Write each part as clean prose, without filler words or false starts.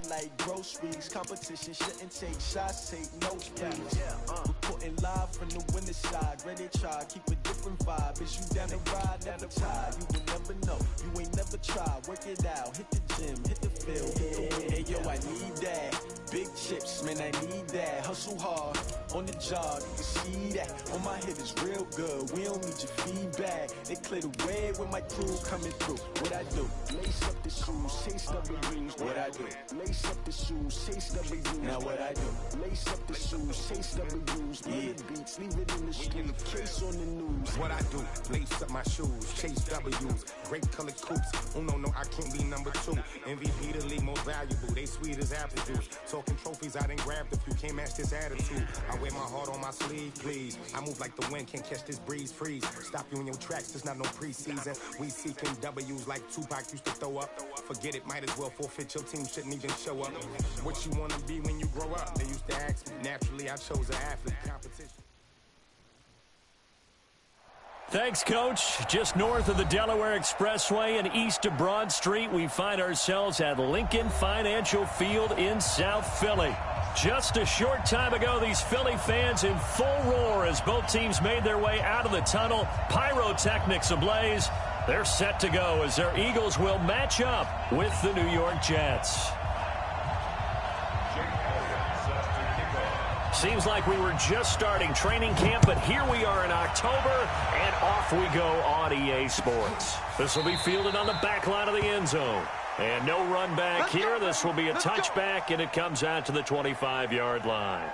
like groceries. Competition shouldn't take shots, take no breaks. Reporting live from the winning side. Ready to try, keep a different vibe. Is you down the ride, down the tide? You will never know, you ain't never tried. Work it out, hit the gym, hit the field, hit the win. Hey yo, I need that. Big chips, man, I need that. Hustle hard, on the job, you can see that. On my head is real good, we don't need your feedback. They clear the way when my crew coming through. What I do? Lace up the shoes, chase W's. What I do? Lace up the shoes, chase W's. Now what I do? Lace up the shoes, chase W's. Yeah, beats, leave it in the street, case on the news. What I do? Lace up my shoes, chase W's. Great colored coops. Oh no, I can't be number 2. MVP the league most valuable. They sweet as apple juice. Talking trophies, I done grabbed a few. Can't match this attitude. I wear my heart on my sleeve, please. I move like the wind, can't catch this breeze. Freeze. Stop you in your tracks. There's not no preseason. We seeking W's like Tupac used to throw up. Forget it, might as well forfeit. Your team shouldn't even show up. What you wanna be when you grow up? They used to ask me. Naturally, I chose an athlete. Competition. Thanks, Coach. Just north of the Delaware Expressway and east of Broad Street, we find ourselves at Lincoln Financial Field in South Philly. Just a short time ago, these Philly fans in full roar as both teams made their way out of the tunnel. Pyrotechnics ablaze. They're set to go as their Eagles will match up with the New York Jets. Seems like we were just starting training camp, but here we are in October, and off we go on EA Sports. This will be fielded on the back line of the end zone. And no run back here. This will be a touchback, and it comes out to the 25-yard line.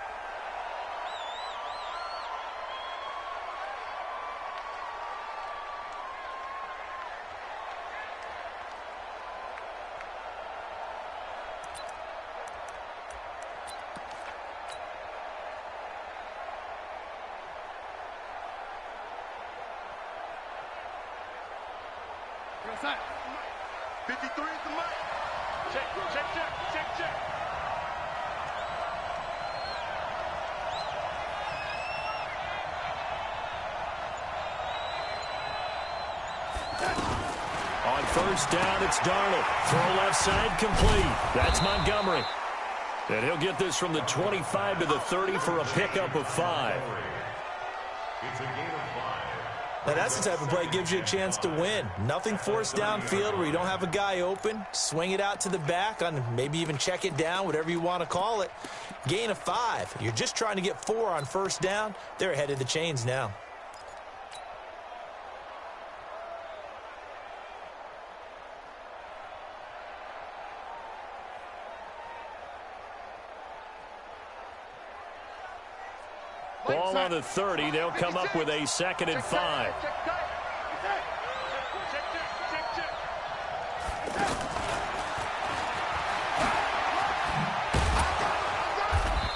Check. 53 is the mic. Check. On first down, it's Darnold. Throw left side, complete. That's Montgomery. And he'll get this from the 25 to the 30 for a pickup of 5. It's a game of 5. Now, that's the type of play that gives you a chance to win. Nothing forced downfield where you don't have a guy open. Swing it out to the back, on maybe even check it down, whatever you want to call it. Gain of 5. You're just trying to get 4 on first down. They're ahead of the chains now. Ball on the 30. They'll come up with a 2nd and 5.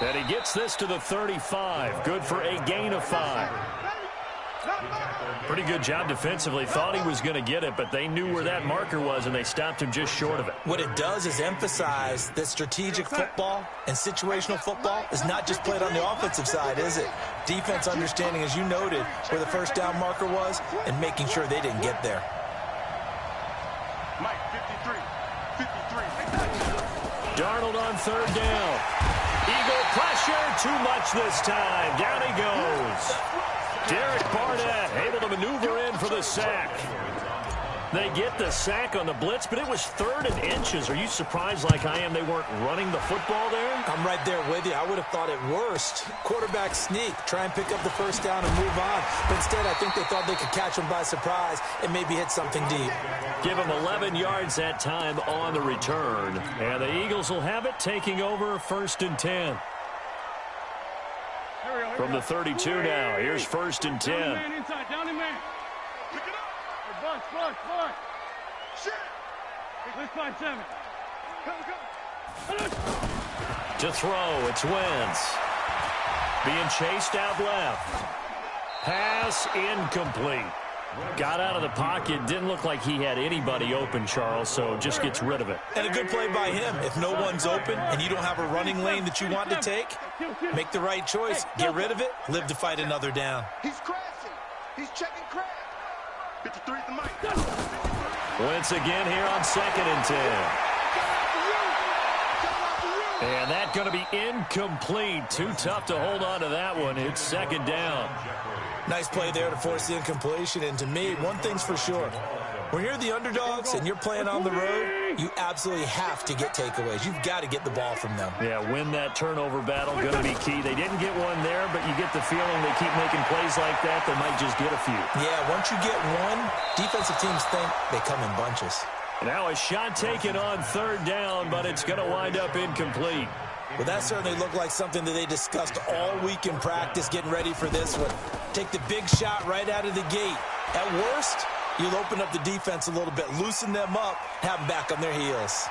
And he gets this to the 35. Good for a gain of 5. Pretty good job defensively. Thought he was going to get it, but they knew where that marker was, and they stopped him just short of it. What it does is emphasize that strategic football and situational football is not just played on the offensive side, is it? Defense understanding, as you noted, where the first down marker was and making sure they didn't get there. Mike, 53. Darnold on third down. Eagle pressure, too much this time. Down he goes. Derek Barnett able to maneuver in for the sack. They get the sack on the blitz, but it was 3rd and inches. Are you surprised like I am they weren't running the football there? I'm right there with you. I would have thought at worst, quarterback sneak, try and pick up the first down and move on. But instead, I think they thought they could catch him by surprise and maybe hit something deep. Give him 11 yards that time on the return. And the Eagles will have it, taking over 1st and 10. From the 32 now, here's 1st and 10. Down the man. Pick it up. Bunch. Shit. Let's find 7. Come. To throw, it's Wentz. Being chased out left. Pass incomplete. Got out of the pocket. Didn't look like he had anybody open, Charles, so just gets rid of it. And a good play by him. If no one's open and you don't have a running lane that you want to take, make the right choice. Get rid of it. Live to fight another down. He's crashing. He's checking crash. 53 the mic. Wentz again here on 2nd and 10. And that's going to be incomplete. Too tough to hold on to that one. It's second down. Nice play there to force the incompletion. And to me, one thing's for sure. When you're the underdogs and you're playing on the road, you absolutely have to get takeaways. You've got to get the ball from them. Yeah, win that turnover battle, going to be key. They didn't get one there, but you get the feeling they keep making plays like that, they might just get a few. Yeah, once you get one, defensive teams think they come in bunches. Now a shot taken on third down, but it's going to wind up incomplete. Well, that certainly looked like something that they discussed all week in practice, getting ready for this one. Take the big shot right out of the gate. At worst, you'll open up the defense a little bit, loosen them up, have them back on their heels.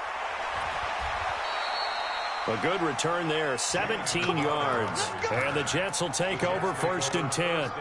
A good return there, 17 yards. And the Jets will take over 1st and 10.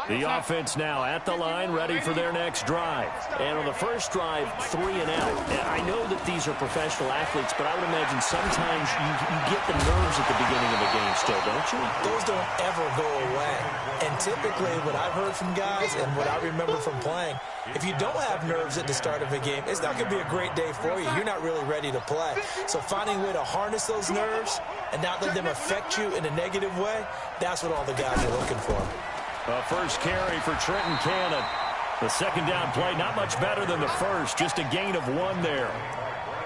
The offense now at the line, ready for their next drive. And on the first drive, 3 and out. I know that these are professional athletes, but I would imagine sometimes you get the nerves at the beginning of a game still, don't you? Those don't ever go away. And typically what I've heard from guys and what I remember from playing, if you don't have nerves at the start of a game, it's not going to be a great day for you. You're not really ready to play. So finding a way to harness those nerves and not let them affect you in a negative way, that's what all the guys are looking for. A first carry for Trenton Cannon. The second down play, not much better than the first, just a gain of 1 there.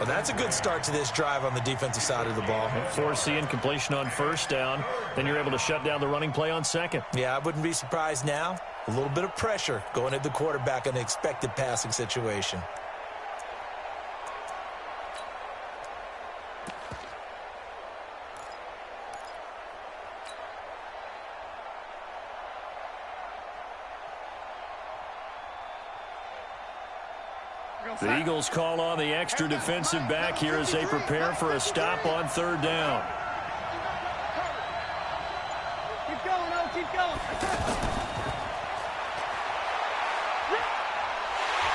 Well, that's a good start to this drive on the defensive side of the ball. Force the incompletion on first down, then you're able to shut down the running play on second. Yeah, I wouldn't be surprised now. A little bit of pressure going at the quarterback in an expected passing situation. The Eagles call on the extra defensive back here as they prepare for a stop on third down. Keep going, O, keep going.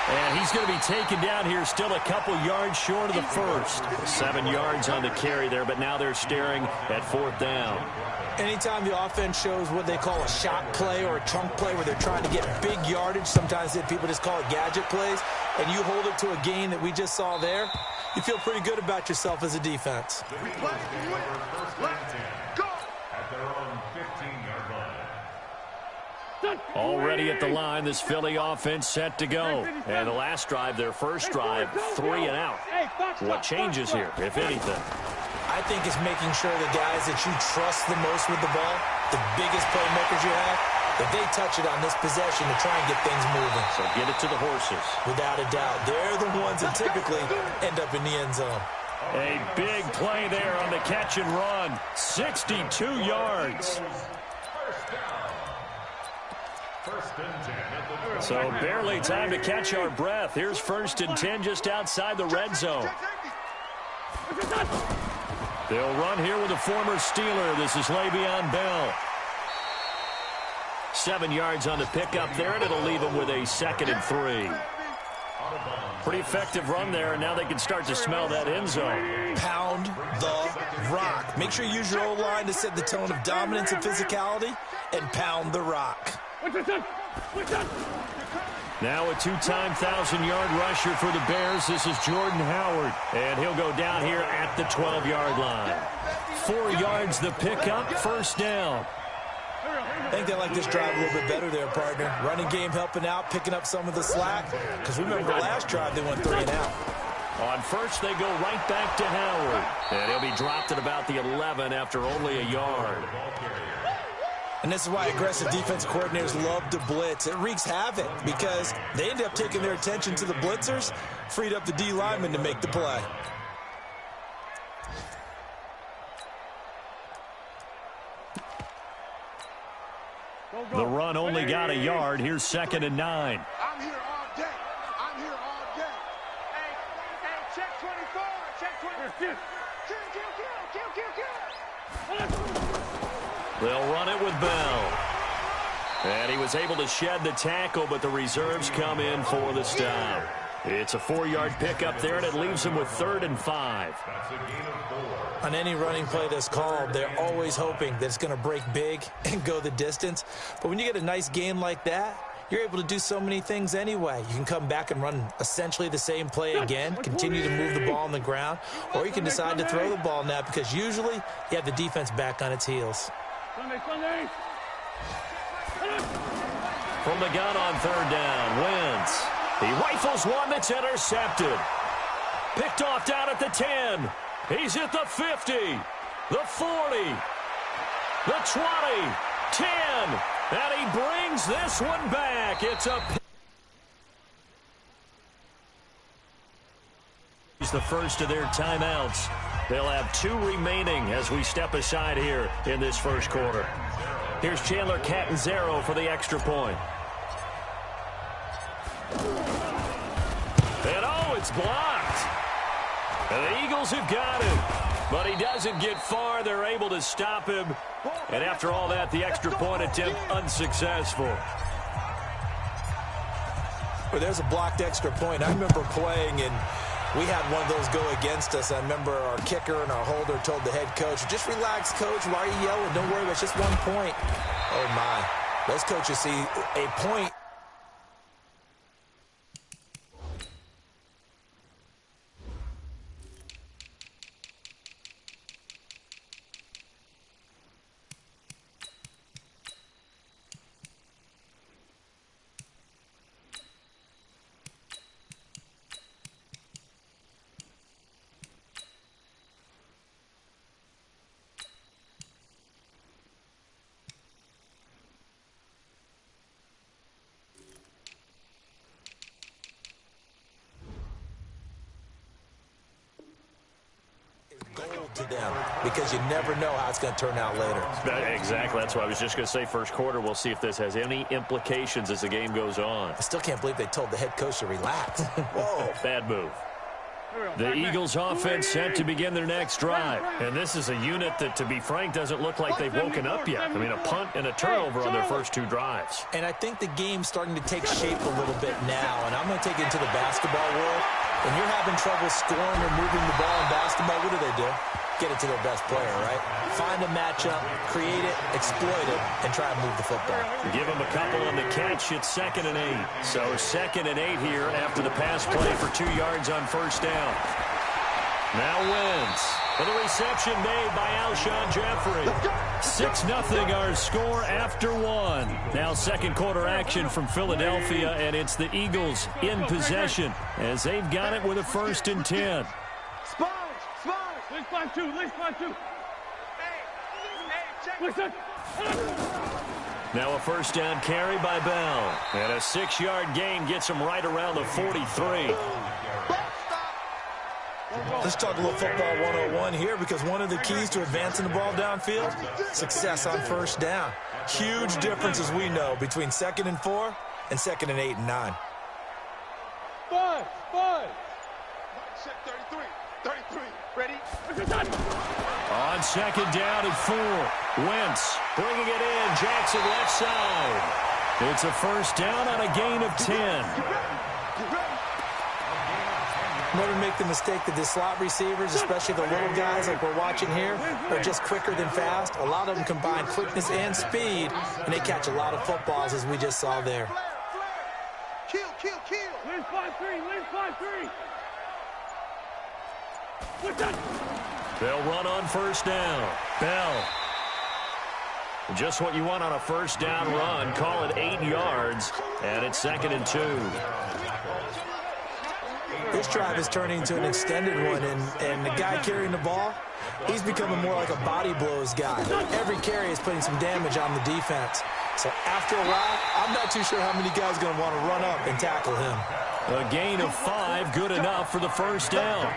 And he's going to be taken down here, still a couple yards short of the first. 7 yards on the carry there, but now they're staring at 4th down. Anytime the offense shows what they call a shot play or a chunk play where they're trying to get big yardage, sometimes people just call it gadget plays, and you hold it to a gain that we just saw there, you feel pretty good about yourself as a defense. Already at the line, this Philly offense set to go. And the last drive, their first drive, 3 and out. What changes here, if anything? I think it's making sure the guys that you trust the most with the ball, the biggest playmakers you have, that they touch it on this possession to try and get things moving. So get it to the horses. Without a doubt. They're the ones that typically end up in the end zone. A big play there on the catch and run. 62 yards. So barely time to catch our breath. Here's 1st and 10 just outside the red zone. They'll run here with a former Steeler. This is Le'Veon Bell. 7 yards on the pickup there, and it'll leave them with a 2nd and 3. Pretty effective run there, and now they can start to smell that end zone. Pound the rock. Make sure you use your O-line to set the tone of dominance and physicality, and pound the rock. Now a 2-time 1,000-yard rusher for the Bears. This is Jordan Howard, and he'll go down here at the 12-yard line. 4 yards the pickup, 1st down. I think they like this drive a little bit better there, partner. Running game helping out, picking up some of the slack. Because remember, the last drive they went 3 and out. On first, they go right back to Howard. And he'll be dropped at about the 11 after only a yard. And this is why aggressive defense coordinators love to blitz. It wreaks havoc because they end up taking their attention to the blitzers, freed up the D lineman to make the play. The run only got a yard. Here's 2nd and 9. I'm here all day. I'm here all day. Hey, check 24. Check 24. Kill. They'll run it with Bell. And he was able to shed the tackle, but the reserves come in for the stop. It's a 4-yard pickup there, and it leaves him with 3rd and 5. On any running play that's called, they're always hoping that it's going to break big and go the distance. But when you get a nice gain like that, you're able to do so many things anyway. You can come back and run essentially the same play again, continue to move the ball on the ground, or you can decide to throw the ball now because usually you have the defense back on its heels. From the gun on third down, Wentz. He rifles one that's intercepted. Picked off down at the 10. He's at the 50, the 40, the 20, 10, and he brings this one back. It's the first of their timeouts. They'll have 2 remaining as we step aside here in this first quarter. Here's Chandler Catanzaro for the extra point. And oh, it's blocked. And the Eagles have got him, but he doesn't get far. They're able to stop him. And after all that, the extra point attempt unsuccessful. Well, there's a blocked extra point. I remember playing, and we had one of those go against us. I remember our kicker and our holder told the head coach, just relax, coach. Why are you yelling? Don't worry, it's just 1 point. Oh, my. Those coaches see a point. To them because you never know how it's going to turn out later. Exactly. That's what I was just going to say. First quarter, we'll see if this has any implications as the game goes on. I still can't believe they told the head coach to relax. Whoa. Bad move. The Eagles offense set to begin their next drive. And this is a unit that, to be frank, doesn't look like they've woken up yet. I mean, a punt and a turnover on their first 2 drives. And I think the game's starting to take shape a little bit now. And I'm going to take it into the basketball world. When you're having trouble scoring or moving the ball in basketball, what do? Get it to their best player, right? Find a matchup, create it, exploit it, and try to move the football. Give them a couple on the catch. It's 2nd and 8. So 2nd and 8 here after the pass play for 2 yards on first down. Now Wentz. For the reception made by Alshon Jeffrey. 6-0 our score after 1. Now second quarter action from Philadelphia, and it's the Eagles in possession as they've got it with a 1st and 10. Let's 5-2. Listen. Now a first down carry by Bell. And a 6-yard gain gets him right around the 43. Let's talk a little football 101 here, because one of the keys to advancing the ball downfield, success on first down. Huge difference, as we know, between 2nd and 4 and 2nd and 8 and 9. 5. 33. Ready? On 2nd down and 4. Wentz bringing it in. Jackson left side. It's a first down on a gain of 10. Never make the mistake that the slot receivers, especially the little guys like we're watching here, are just quicker than fast. A lot of them combine quickness and speed, and they catch a lot of footballs, as we just saw there. Kill. Lynch 5-3. They'll run on first down. Bell. Just what you want on a first down run. Call it 8 yards, and it's 2nd and 2. This drive is turning into an extended one, and the guy carrying the ball, he's becoming more like a body blows guy. Every carry is putting some damage on the defense. So after a while, I'm not too sure how many guys are going to want to run up and tackle him. A gain of 5, good enough for the first down.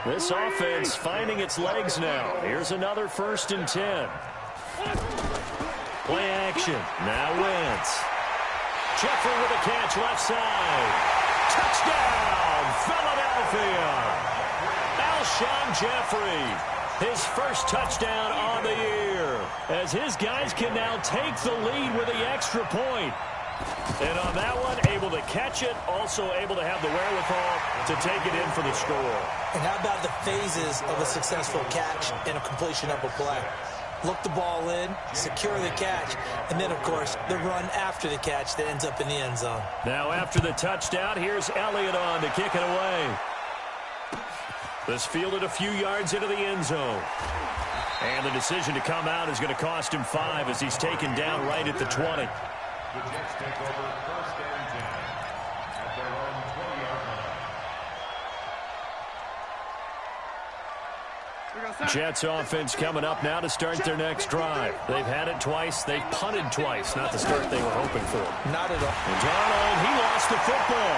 This offense finding its legs now. Here's another 1st and 10. Play action. Now Wentz. Jeffrey with a catch left side. Touchdown, Philadelphia. Alshon Jeffrey, his first touchdown on the year, as his guys can now take the lead with the extra point. And on that one, able to catch it, also able to have the wherewithal to take it in for the score. And how about the phases of a successful catch and a completion of a play? look the ball in, secure the catch, and then, of course, the run after the catch that ends up in the end zone. Now after the touchdown, here's Elliott on to kick it away. This fielded a few yards into the end zone. And the decision to come out is going to cost him 5 as he's taken down right at the 20. The Jets take over 1st and 10 at their own 20-yard line. Jets offense coming up now to start their next drive. They've had it twice. They've punted twice. Not the start they were hoping for. Not at all. And Darnold, he lost the football.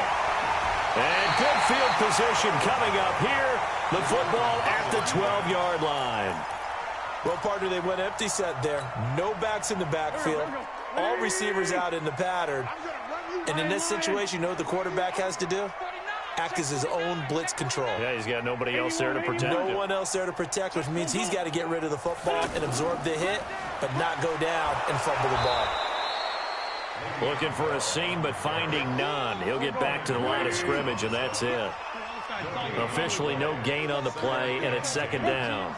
And good field position coming up here. The football at the 12-yard line. Well, partner, they went empty set there. No backs in the backfield. All receivers out in the pattern. And in this situation, you know what the quarterback has to do? Act as his own blitz control. Yeah, he's got nobody else there to protect him. No one else there to protect, which means he's got to get rid of the football and absorb the hit, but not go down and fumble the ball. Looking for a seam, but finding none. He'll get back to the line of scrimmage, and that's it. Officially no gain on the play, and it's 2nd down.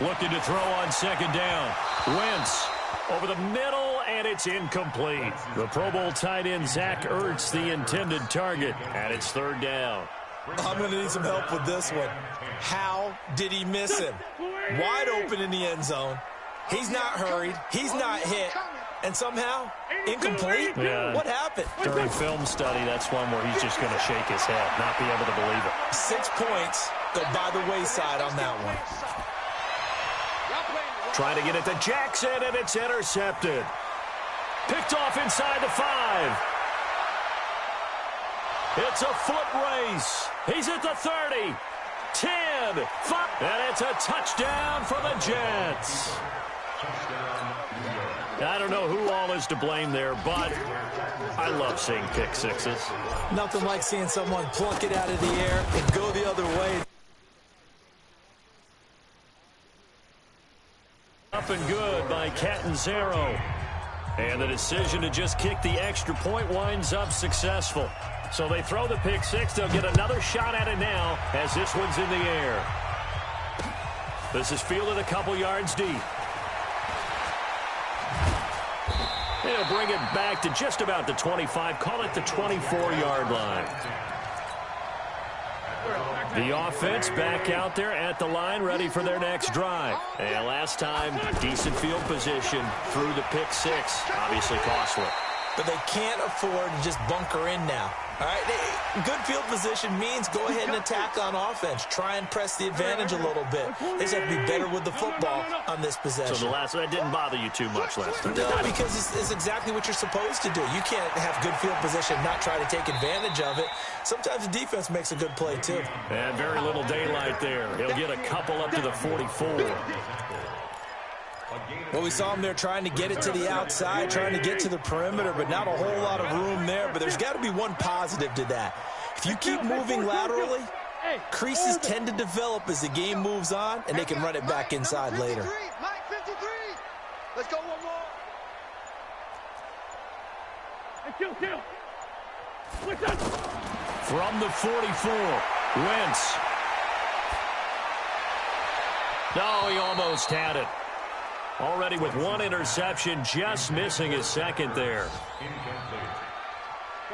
Looking to throw on 2nd down. Wentz over the middle, and it's incomplete. The Pro Bowl tight end Zach Ertz, the intended target, and it's 3rd down. I'm going to need some help with this one. How did he miss him? Wide open in the end zone. He's not hurried. He's not hit. And somehow, incomplete? Yeah. What happened? During film study, that's one where he's just going to shake his head, not be able to believe it. 6 points go by the wayside on that one. Trying to get it to Jackson, and it's intercepted. Picked off inside the 5. It's a foot race. He's at the 30, 10, 5, and it's a touchdown for the Jets. I don't know who all is to blame there, but I love seeing pick sixes. Nothing like seeing someone pluck it out of the air and go the other way. Up and good by Catanzaro. And the decision to just kick the extra point winds up successful. So they throw the pick six. They'll get another shot at it now as this one's in the air. This is fielded a couple yards deep. They'll bring it back to just about the 25. Call it the 24-yard line. The offense back out there at the line, ready for their next drive. And last time, decent field position through the pick six. Obviously costly. But they can't afford to just bunker in now. All right, good field position means go ahead and attack on offense. Try and press the advantage a little bit. They just have to be better with the football on this possession. So that didn't bother you too much last time? No, because it's exactly what you're supposed to do. You can't have good field position and not try to take advantage of it. Sometimes the defense makes a good play, too. And very little daylight there. He'll get a couple up to the 44. Well, we saw him there trying to get it to the outside, trying to get to the perimeter, but not a whole lot of room there. But there's got to be one positive to that. If you keep moving laterally, creases tend to develop as the game moves on, and they can run it back inside later. Mike 53. Let's go one more. Hey, kill. From the 44, Wentz. No, he almost had it. Already with one interception, just missing his second there.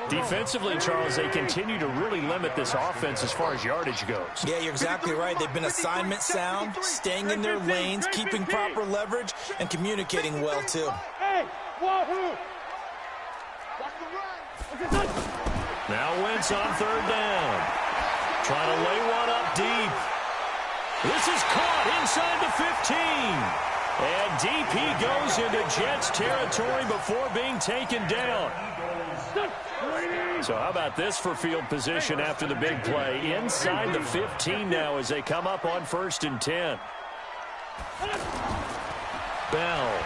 Defensively, Charles, they continue to really limit this offense as far as yardage goes. Yeah, you're exactly right. They've been assignment sound, staying in their lanes, keeping proper leverage, and communicating well, too. Now Wentz on third down. Trying to lay one up deep. This is caught inside the 15. And DP goes into Jets territory before being taken down. So how about this for field position after the big play? Inside the 15 now as they come up on 1st and 10. Bell.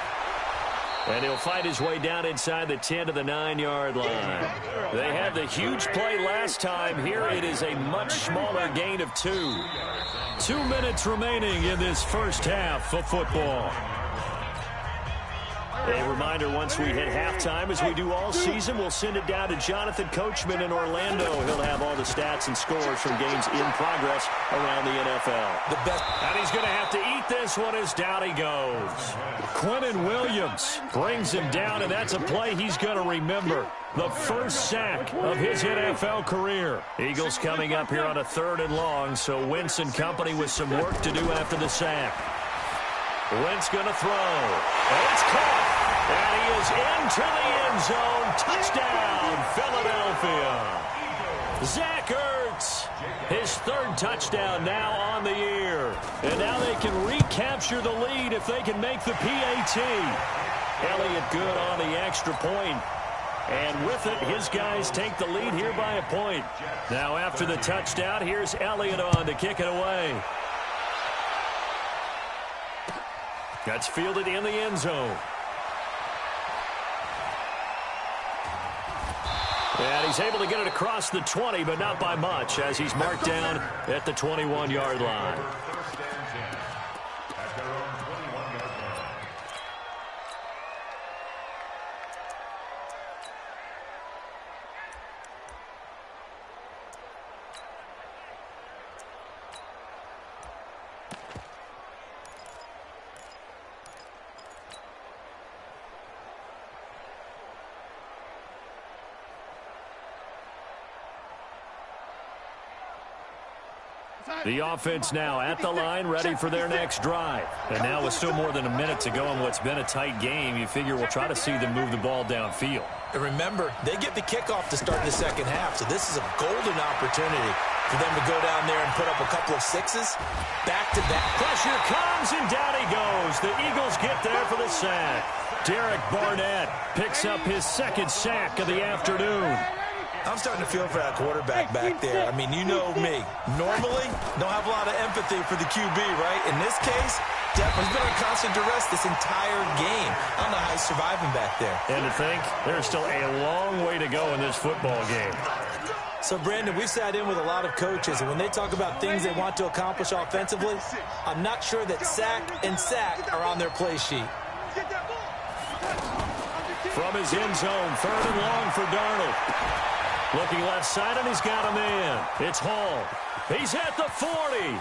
And he'll fight his way down inside the 10 to the 9-yard line. They had the huge play last time. Here it is a much smaller gain of 2. 2 minutes remaining in this first half of football. A reminder, once we hit halftime, as we do all season, we'll send it down to Jonathan Coachman in Orlando. He'll have all the stats and scores from games in progress around the NFL. The best. And he's going to have to eat this one as down he goes. Quinnen Williams brings him down, and that's a play he's going to remember. The first sack of his NFL career. Eagles coming up here on a 3rd and long, so Wentz and company with some work to do after the sack. Wentz going to throw. And it's caught. And he is into the end zone. Touchdown, Philadelphia. Zach Ertz, his 3rd touchdown now on the year. And now they can recapture the lead if they can make the PAT. Elliott good on the extra point. And with it, his guys take the lead here by a point. Now after the touchdown, here's Elliott on to kick it away. That's fielded in the end zone. And he's able to get it across the 20, but not by much, as he's marked down at the 21-yard line. The offense now at the line, ready for their next drive. And now with still more than a minute to go in what's been a tight game, you figure we'll try to see them move the ball downfield. And remember, they get the kickoff to start the second half, so this is a golden opportunity for them to go down there and put up a couple of sixes. Back-to-back. Pressure comes, and down he goes. The Eagles get there for the sack. Derek Barnett picks up his 2nd sack of the afternoon. I'm starting to feel for that quarterback back there. I mean, you know me. Normally, don't have a lot of empathy for the QB, right? In this case, definitely been on constant duress this entire game. I don't know how he's surviving back there. And to think, there's still a long way to go in this football game. So, Brandon, we've sat in with a lot of coaches, and when they talk about things they want to accomplish offensively, I'm not sure that sack and sack are on their play sheet. From his end zone, 3rd and long for Darnold. Looking left side, and he's got a man. It's Hall. He's at the 40.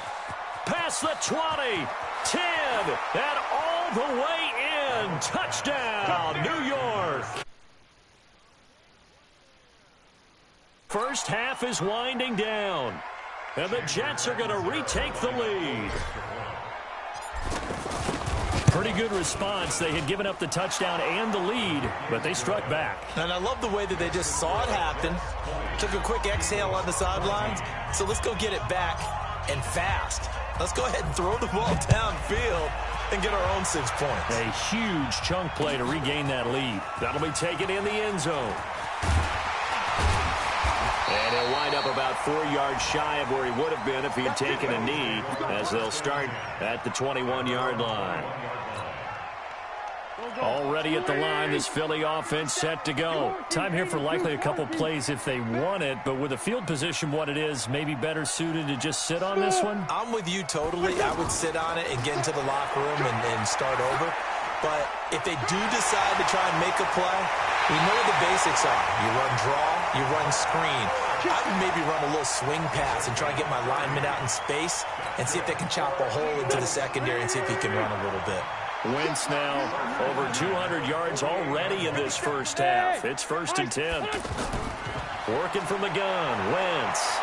Past the 20. 10. And all the way in. Touchdown, New York. First half is winding down. And the Jets are going to retake the lead. Pretty good response. They had given up the touchdown and the lead, but they struck back. And I love the way that they just saw it happen, took a quick exhale on the sidelines. So let's go get it back and fast. Let's go ahead and throw the ball downfield and get our own 6 points. A huge chunk play to regain that lead. That'll be taken in the end zone. And he'll wind up about 4 yards shy of where he would have been if he had taken a knee, as they'll start at the 21-yard line. Already at the line, this Philly offense set to go. Time here for likely a couple plays if they want it, but with the field position what it is, maybe better suited to just sit on this one? I'm with you totally. I would sit on it and get into the locker room and start over. But if they do decide to try and make a play, we know what the basics are. You run draw, you run screen. I would maybe run a little swing pass and try and get my lineman out in space and see if they can chop a hole into the secondary and see if he can run a little bit. Wentz now over 200 yards already in this first half. It's 1st and 10. Working from the gun, Wentz.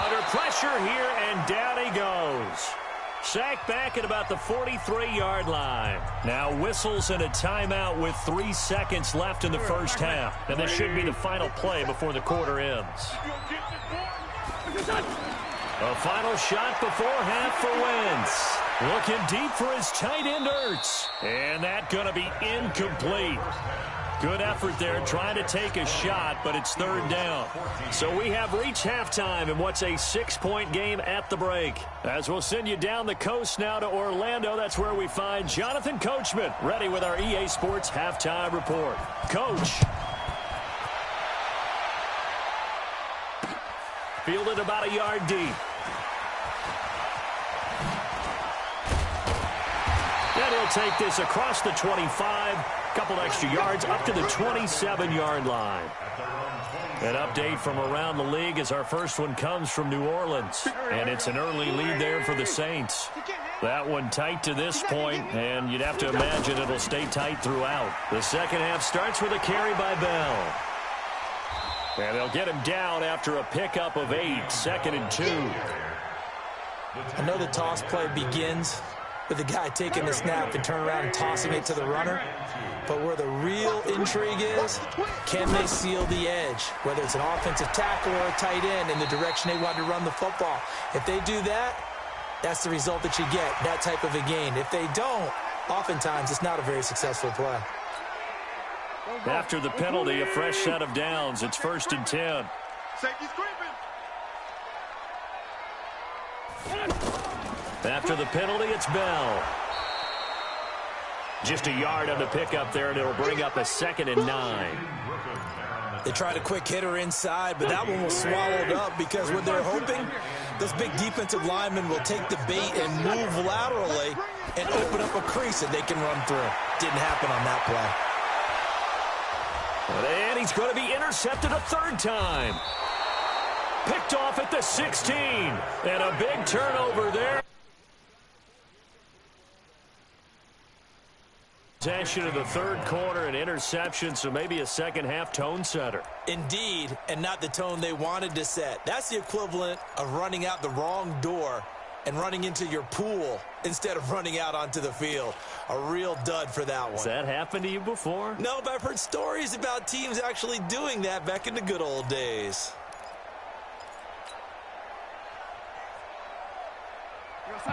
Under pressure here, and down he goes. Sacked back at about the 43-yard line. Now whistles and a timeout with 3 seconds left in the first half. And this should be the final play before the quarter ends. A final shot before half for Wentz. Looking deep for his tight end, Ertz. And that going to be incomplete. Good effort there trying to take a shot, but it's 3rd down. So we have reached halftime in what's a 6-point game at the break. As we'll send you down the coast now to Orlando, that's where we find Jonathan Coachman, ready with our EA Sports Halftime Report. Coach. Fielded about a yard deep. And he'll They'll take this across the 25, a couple extra yards up to the 27-yard line. An update from around the league as our first one comes from New Orleans. And it's an early lead there for the Saints. That one tight to this point, and you'd have to imagine it'll stay tight throughout. The second half starts with a carry by Bell. And they'll get him down after a pickup of 8, 2nd and 2. I know the toss play begins with the guy taking the snap and turn around and tossing it to the runner. But where the real intrigue is, can they seal the edge? Whether it's an offensive tackle or a tight end in the direction they want to run the football. If they do that, that's the result that you get, that type of a gain. If they don't, oftentimes it's not a very successful play. After the penalty, a fresh set of downs. It's 1st and 10. Safety's creeping. After the penalty, it's Bell. Just a yard on the pickup there, and it'll bring up a 2nd and 9. They tried a quick hitter inside, but that one was swallowed up because what they're hoping, those big defensive linemen will take the bait and move laterally and open up a crease that they can run through. Didn't happen on that play. And he's going to be intercepted a 3rd time. Picked off at the 16. And a big turnover there. Possession of the 3rd quarter, an interception, so maybe a second-half tone setter. Indeed, and not the tone they wanted to set. That's the equivalent of running out the wrong door and running into your pool instead of running out onto the field. A real dud for that one. Has that happened to you before? No, but I've heard stories about teams actually doing that back in the good old days.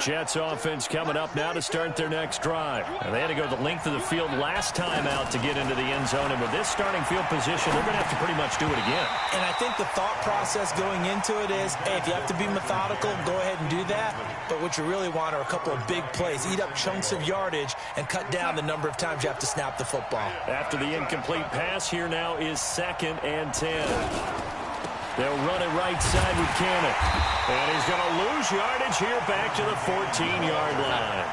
Jets offense coming up now to start their next drive. And they had to go the length of the field last time out to get into the end zone. And with this starting field position, they're going to have to pretty much do it again. And I think the thought process going into it is, hey, if you have to be methodical, go ahead and do that. But what you really want are a couple of big plays. Eat up chunks of yardage and cut down the number of times you have to snap the football. After the incomplete pass, here now is 2nd and 10. They'll run it right side with Cannon. And he's going to lose yardage here back to the 14-yard line.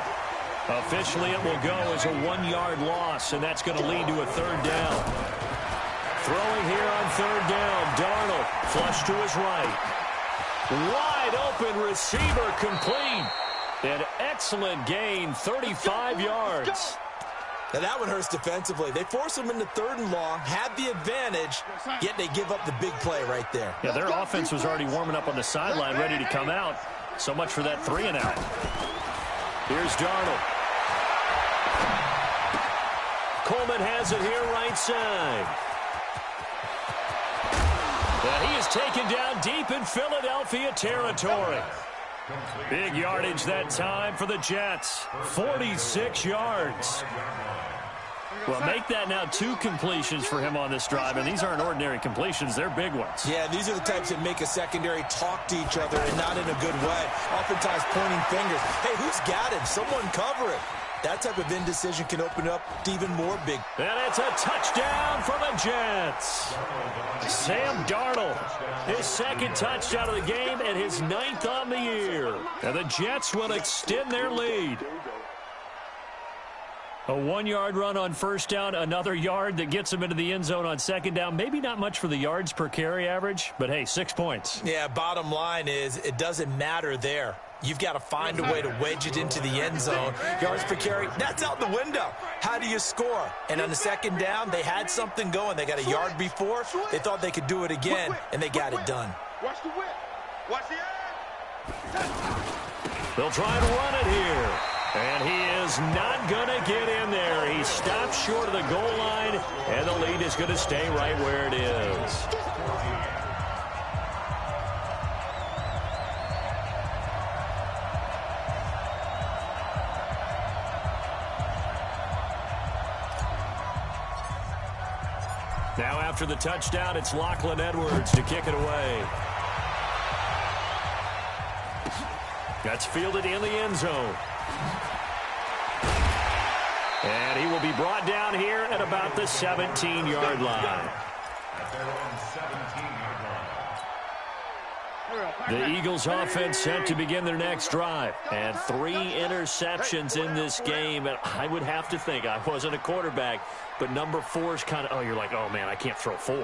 Officially, it will go as a 1-yard loss, and that's going to lead to a 3rd down. Throwing here on 3rd down, Darnold flush to his right. Wide open receiver complete. An excellent gain, 35 yards. Now that one hurts defensively. They force them into 3rd and long, had the advantage, yet they give up the big play right there. Yeah, their offense was already warming up on the sideline, ready to come out. So much for that 3-and-out. Here's Darnold. Coleman has it here right side. And he is taken down deep in Philadelphia territory. Big yardage that time for the Jets. 46 yards. Well, make that now 2 completions for him on this drive, and these aren't ordinary completions. They're big ones. Yeah, these are the types that make a secondary talk to each other and not in a good way. Oftentimes pointing fingers. Hey, who's got him? Someone cover it. That type of indecision can open up to even more big. And it's a touchdown for the Jets. Sam Darnold, his 2nd touchdown of the game and his 9th on the year. And the Jets will extend their lead. A 1-yard run on 1st down, another yard that gets them into the end zone on 2nd down. Maybe not much for the yards per carry average, but hey, 6 points. Yeah, bottom line is it doesn't matter there. You've got to find a way to wedge it into the end zone. Yards per carry, that's out the window. How do you score? And on the 2nd down, they had something going. They got a yard before. They thought they could do it again, and they got it done. Watch the whip. Watch the edge. They'll try to run it here. And he is not going to get in there. He stops short of the goal line, and the lead is going to stay right where it is. Now after the touchdown, it's Lachlan Edwards to kick it away. That's fielded in the end zone. And he will be brought down here at about the 17-yard line. The Eagles offense set to begin their next drive. And 3 interceptions in this game. And I would have to think, I wasn't a quarterback, but number 4 is kind of, oh, you're like, oh, man, I can't throw 4.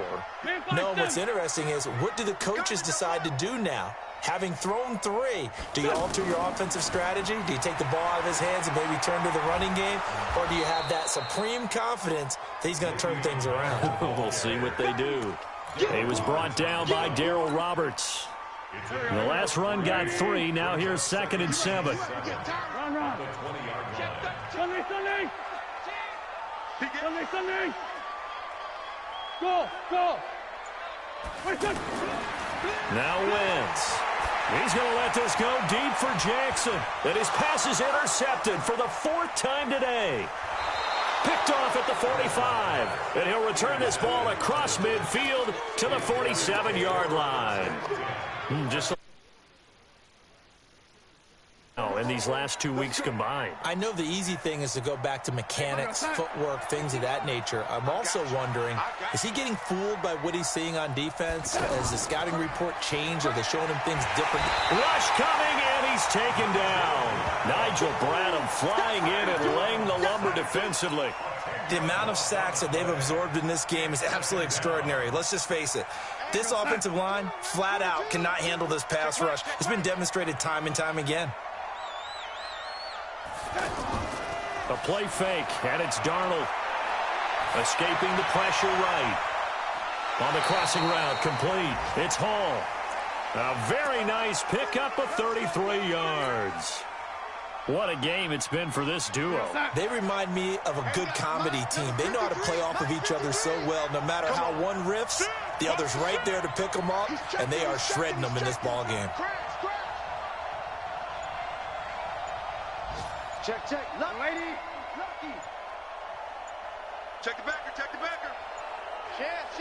No, what's interesting is what do the coaches decide to do now? Having thrown 3, do you alter your offensive strategy? Do you take the ball out of his hands and maybe turn to the running game? Or do you have that supreme confidence that he's going to turn things around? We'll see what they do. He was brought down by Darryl Roberts. The last run got 3. Now here's 2nd and 7. Run. Sunday. Go. Now Wentz. He's going to let this go deep for Jackson. And his pass is intercepted for the 4th time today. Picked off at the 45. And he'll return this ball across midfield to the 47-yard line. Just in these last 2 weeks combined. I know the easy thing is to go back to mechanics, footwork, things of that nature. I'm also wondering, is he getting fooled by what he's seeing on defense? Has the scouting report changed? Are they showing him things different? Rush coming, and he's taken down. Nigel Bradham flying in and laying the lumber defensively. The amount of sacks that they've absorbed in this game is absolutely extraordinary. Let's just face it. This offensive line, flat out, cannot handle this pass rush. It's been demonstrated time and time again. A play fake, and it's Darnold. Escaping the pressure right. On the crossing route, complete. It's Hall. A very nice pickup of 33 yards. What a game it's been for this duo. They remind me of a good comedy team. They know how to play off of each other so well. No matter how one riffs, the other's right there to pick them up, and they are shredding them in this ball game. Check. Lady. Lucky. Check the backer. Chance.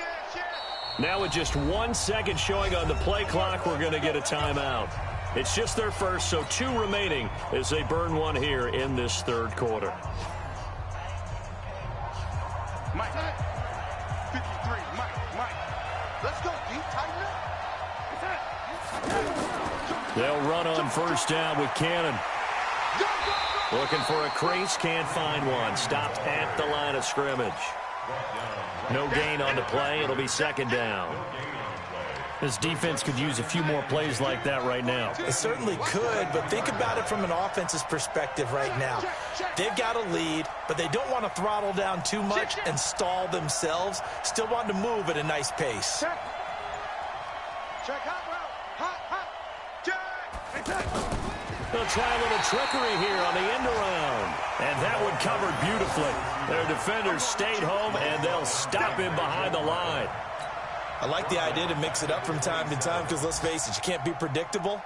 Now with just 1 second showing on the play clock, we're going to get a timeout. It's just their first, so 2 remaining as they burn one here in this 3rd quarter. Mike. 53. Mike. Let's go, D. Tighten up. They'll run on 1st down with Cannon. Looking for a crease, can't find one. Stopped at the line of scrimmage. No gain on the play. It'll be 2nd down. This defense could use a few more plays like that right now. It certainly could, but think about it from an offense's perspective right now. They've got a lead, but they don't want to throttle down too much and stall themselves. Still want to move at a nice pace. Check hot. Check. They'll try a little trickery here on the end around. And that one covered beautifully. Their defenders stayed home, and they'll stop him behind the line. I like the idea to mix it up from time to time because, let's face it, you can't be predictable.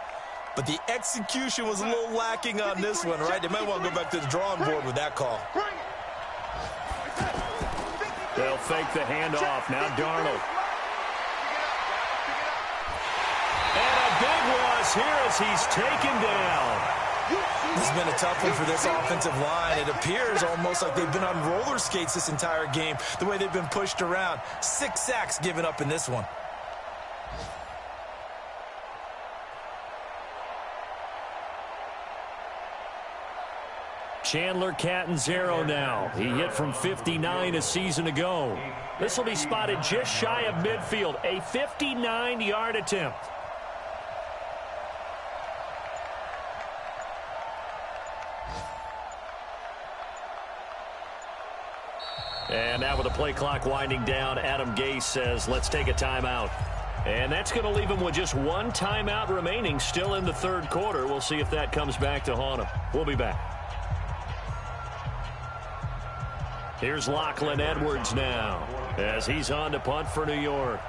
But the execution was a little lacking on this one, right? They might want to go back to the drawing board with that call. They'll fake the handoff. Now Darnold. And a big loss here as he's taken down. This has been a tough one for this offensive line. It appears almost like they've been on roller skates this entire game, the way they've been pushed around. 6 sacks given up in this one. Chandler Catanzaro now. He hit from 59 a season ago. This will be spotted just shy of midfield. A 59-yard attempt. And now with the play clock winding down, Adam Gase says, let's take a timeout. And that's going to leave him with just 1 timeout remaining still in the 3rd quarter. We'll see if that comes back to haunt him. We'll be back. Here's Lachlan Edwards now as he's on to punt for New York.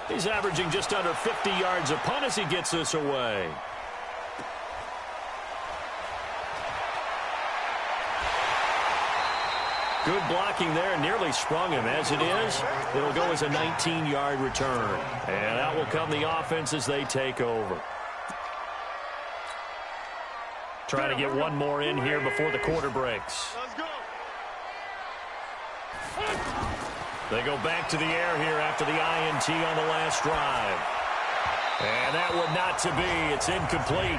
He's averaging just under 50 yards a punt as he gets this away. Good blocking there. Nearly sprung him. As it is, it'll go as a 19-yard return. And out will come the offense as they take over. Trying to get one more in here before the quarter breaks. Let's go. They go back to the air here after the INT on the last drive. And that one not to be. It's incomplete.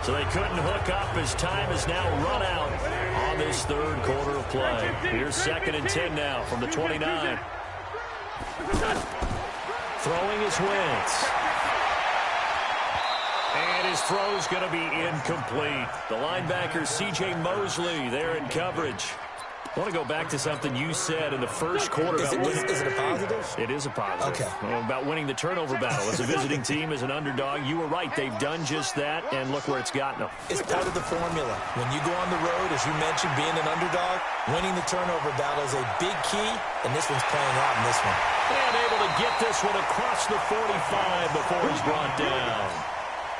So they couldn't hook up as time has now run out on this third quarter of play. Here's 2nd and 10 now from the 29. Throwing is Wentz. And his throw's going to be incomplete. The linebacker, C.J. Mosley, there in coverage. I want to go back to something you said in the first quarter. Is it a positive? It is a positive. Okay. About winning the turnover battle. As a visiting team, as an underdog, you were right. They've done just that, and look where it's gotten them. It's part of the formula. When you go on the road, as you mentioned, being an underdog, winning the turnover battle is a big key, and this one's playing out in this one. And able to get this one across the 45 before he's brought down.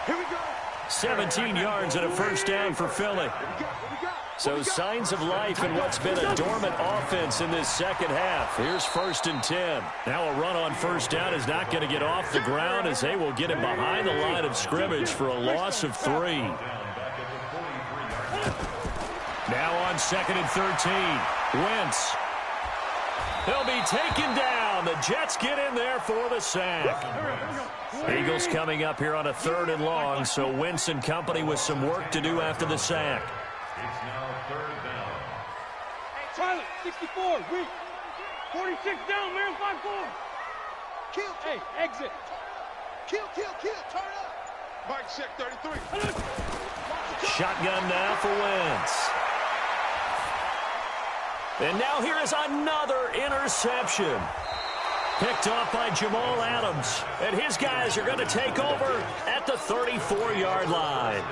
Here we go. 17 yards and a first down for Philly. So signs of life in what's been a dormant offense in this second half. Here's 1st and 10. Now a run on first down is not going to get off the ground as they will get him behind the line of scrimmage for a loss of 3. Now on 2nd and 13. Wentz. He'll be taken down. The Jets get in there for the sack. Eagles coming up here on a 3rd and long, so Wentz and company with some work to do after the sack. It's now 3rd down. Charlie, 64, weak. 46 down, man, 5-4. Kill. Hey, exit. Kill, turn up. Mike check 33. Shotgun now for Wentz. And now here is another interception. Picked off by Jamal Adams. And his guys are going to take over at the 34-yard line.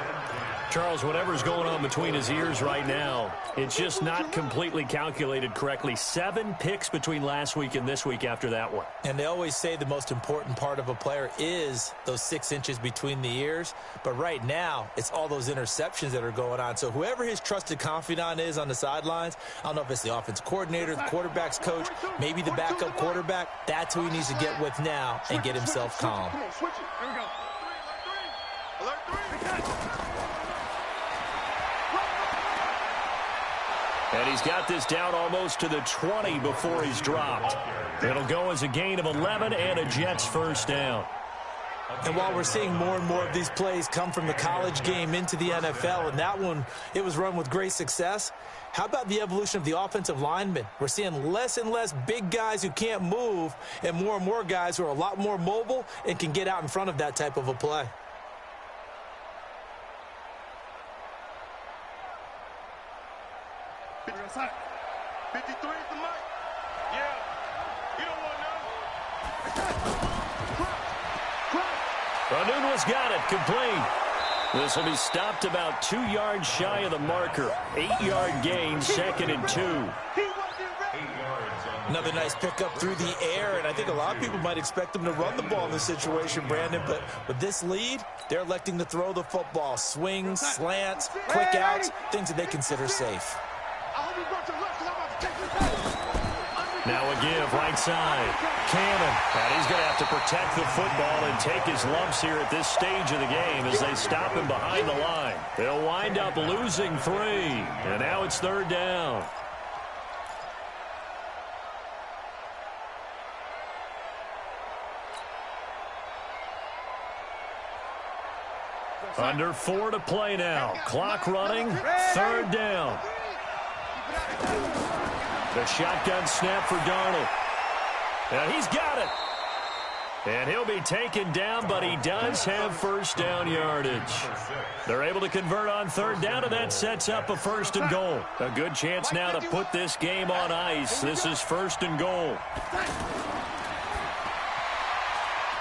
Charles, whatever's going on between his ears right now, it's just not completely calculated correctly. 7 picks between last week and this week after that one. And they always say the most important part of a player is those 6 inches between the ears. But right now, it's all those interceptions that are going on. So whoever his trusted confidant is on the sidelines, I don't know if it's the offensive coordinator, the quarterback's coach, maybe the backup quarterback, that's who he needs to get with now and get himself calm. Come on, switch it. Here we go. Alert 3. And he's got this down almost to the 20 before he's dropped. It'll go as a gain of 11 and a Jets first down. And while we're seeing more and more of these plays come from the college game into the NFL, and that one, it was run with great success, how about the evolution of the offensive linemen? We're seeing less and less big guys who can't move and more guys who are a lot more mobile and can get out in front of that type of a play. Outside. 53 is the mic. Yeah. You don't want none. Anunua's got it. Complete. This will be stopped about 2 yards shy of the marker. 8-yard gain, 2nd and 2. Another nice pickup through the air, and I think a lot of people might expect them to run the ball in this situation, Brandon, but with this lead, they're electing to throw the football. Swings, slants, quick outs, things that they consider safe. Now a give, right side. Cannon. And he's going to have to protect the football and take his lumps here at this stage of the game as they stop him behind the line. They'll wind up losing 3. And now it's 3rd down. Under 4 to play now. Clock running. 3rd down. The shotgun snap for Darnold. And he's got it. And he'll be taken down, but he does have first down yardage. They're able to convert on 3rd down, and that sets up a 1st and goal. A good chance now to put this game on ice. This is 1st and goal.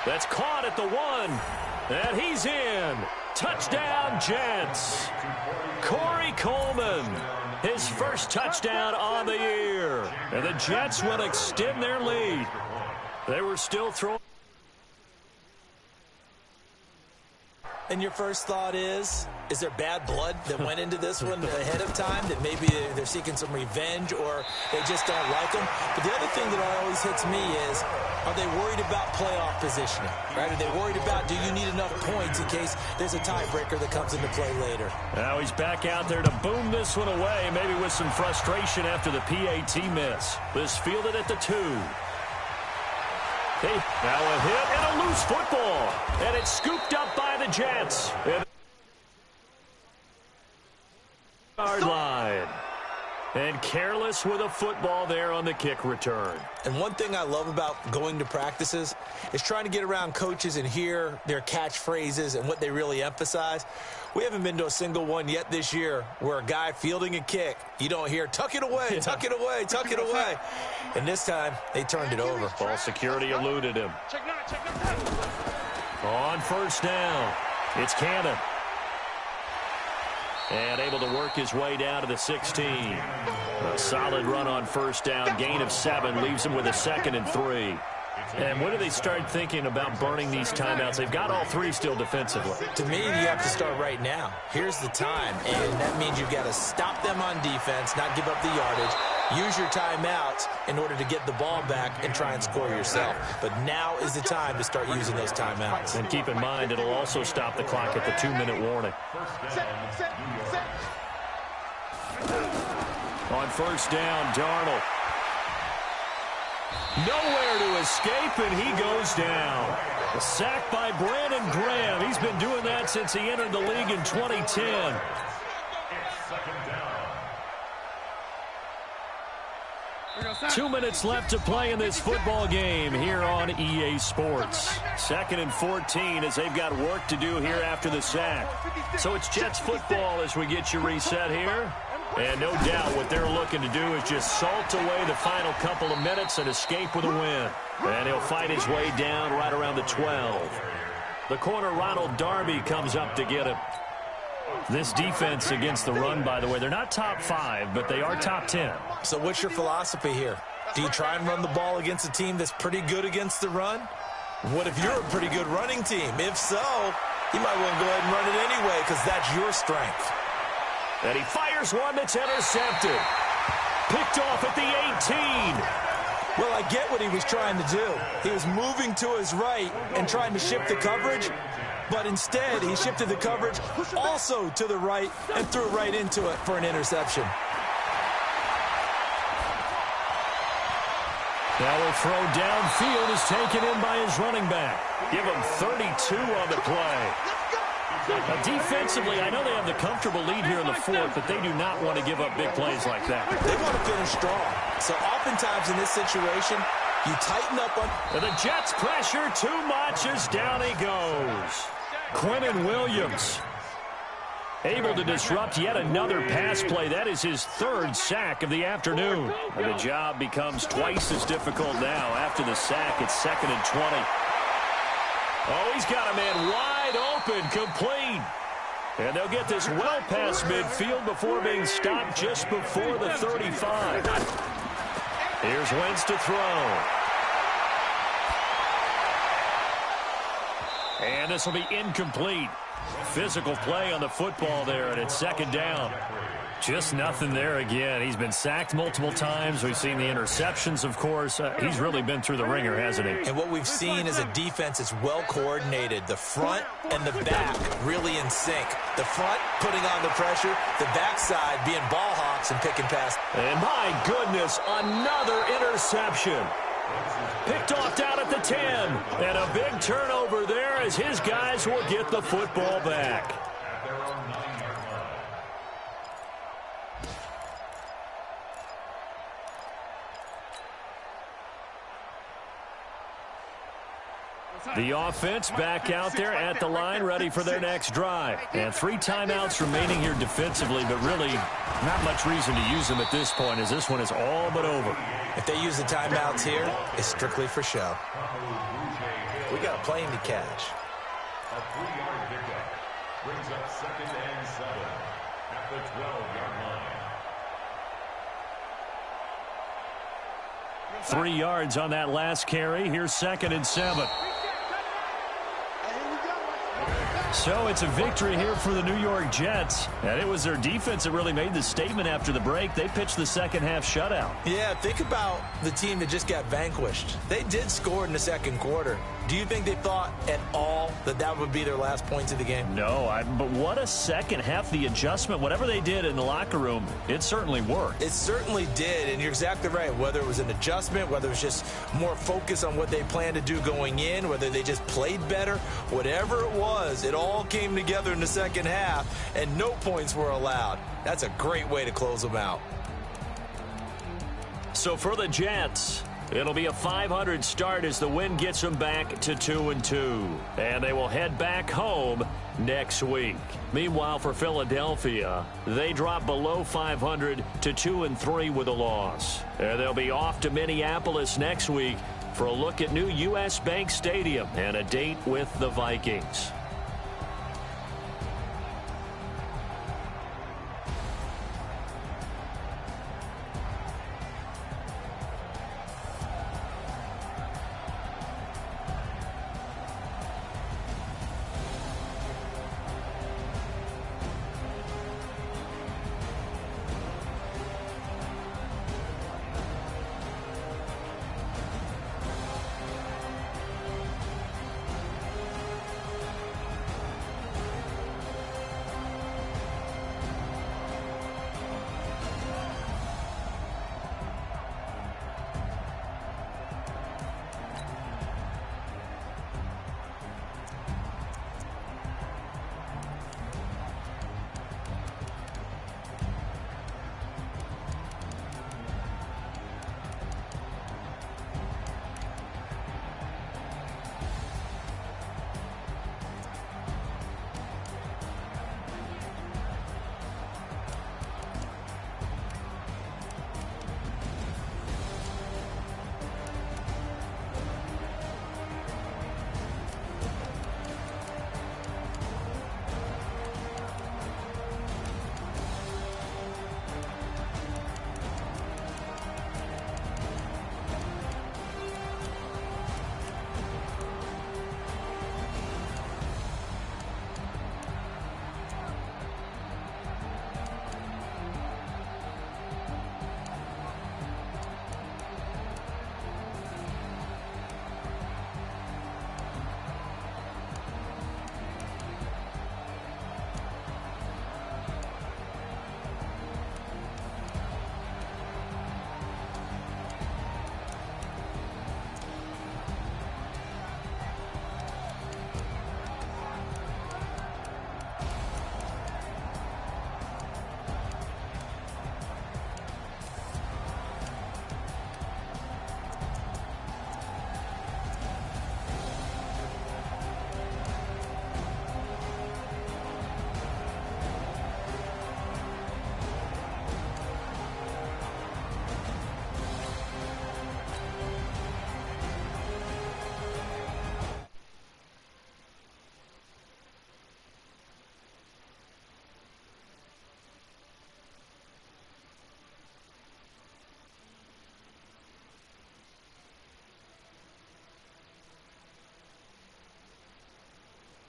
That's caught at the 1. And he's in. Touchdown, Jets. Corey Coleman. His first touchdown on the year. And the Jets will extend their lead. They were still throwing. And your first thought is there bad blood that went into this one ahead of time, that maybe they're seeking some revenge or they just don't like them? But the other thing that always hits me is, are they worried about playoff positioning? Right? Are they worried about, do you need enough points in case there's a tiebreaker that comes into play later? Now he's back out there to boom this one away, maybe with some frustration after the PAT miss. This fielded at the 2. Hey, now a hit and a loose football. And it's scooped up by the Jets. Yard line. And careless with a football there on the kick return. And one thing I love about going to practices is trying to get around coaches and hear their catchphrases and what they really emphasize. We haven't been to a single one yet this year where a guy fielding a kick, you don't hear, tuck it away, tuck it away, tuck it away. And this time, they turned it over. Ball security eluded him. On first down, it's Cannon. And able to work his way down to the 16. A solid run on first down. Gain of 7 leaves him with a 2nd and 3. And when do they start thinking about burning these timeouts? They've got all 3 still defensively. To me, you have to start right now. Here's the time, and that means you've got to stop them on defense, not give up the yardage. Use your timeouts in order to get the ball back and try and score yourself. But now is the time to start using those timeouts. And keep in mind, it'll also stop the clock at the 2-minute warning. On first down, Darnold. Nowhere to escape, and he goes down. A sack by Brandon Graham. He's been doing that since he entered the league in 2010. 2 minutes left to play in this football game here on EA Sports. 2nd and 14 as they've got work to do here after the sack. So it's Jets football as we get you reset here. And no doubt what they're looking to do is just salt away the final couple of minutes and escape with a win. And he'll fight his way down right around the 12. The corner, Ronald Darby, comes up to get him. This defense against the run, by the way, they're not top 5, but they are top 10. So what's your philosophy here? Do you try and run the ball against a team that's pretty good against the run? What if you're a pretty good running team? If so, you might want to go ahead and run it anyway because that's your strength. And he fires one that's intercepted. Picked off at the 18. Well, I get what he was trying to do. He was moving to his right and trying to shift the coverage, but instead he shifted the coverage also to the right and threw right into it for an interception. Now a throw downfield is taken in by his running back. Give him 32 on the play. Now, defensively, I know they have the comfortable lead here in the 4th, but they do not want to give up big plays like that. They want to finish strong. So oftentimes in this situation, you tighten up on... And the Jets pressure too much as down he goes. Quinnen Williams able to disrupt yet another pass play. That is his 3rd sack of the afternoon. And the job becomes twice as difficult now. After the sack, it's 2nd and 20. Oh, he's got a man wide open, complete. And they'll get this well past midfield before being stopped just before the 35. Here's Wentz to throw. And this will be incomplete. Physical play on the football there, and it's 2nd down. Just nothing there again. He's been sacked multiple times. We've seen the interceptions, of course. He's really been through the ringer, hasn't he? And what we've seen is a defense that's well coordinated. The front and the back really in sync. The front putting on the pressure, the backside being ball hawks and picking pass. And my goodness, another interception. Picked off down at the 10. And a big turnover there as his guys will get the football back. The offense back out there at the line, ready for their next drive. And 3 timeouts remaining here defensively, but really not much reason to use them at this point, as this one is all but over. If they use the timeouts here, it's strictly for show. We got a plane to catch. A 3-yard pickup brings up 2nd and 7 at the 12-yard line. 3 yards on that last carry. Here's 2nd and 7. So it's a victory here for the New York Jets. And it was their defense that really made the statement after the break. They pitched the second half shutout. Yeah, think about the team that just got vanquished. They did score in the second quarter. Do you think they thought at all that that would be their last points of the game? No, but what a second half. The adjustment, whatever they did in the locker room, it certainly worked. It certainly did, and you're exactly right. Whether it was an adjustment, whether it was just more focus on what they planned to do going in, whether they just played better, whatever it was, it all came together in the second half, and no points were allowed. That's a great way to close them out. So for the Jets, it'll be a .500 start as the win gets them back to 2-2. And they will head back home next week. Meanwhile, for Philadelphia, they drop below .500 to 2-3 with a loss. And they'll be off to Minneapolis next week for a look at new U.S. Bank Stadium and a date with the Vikings.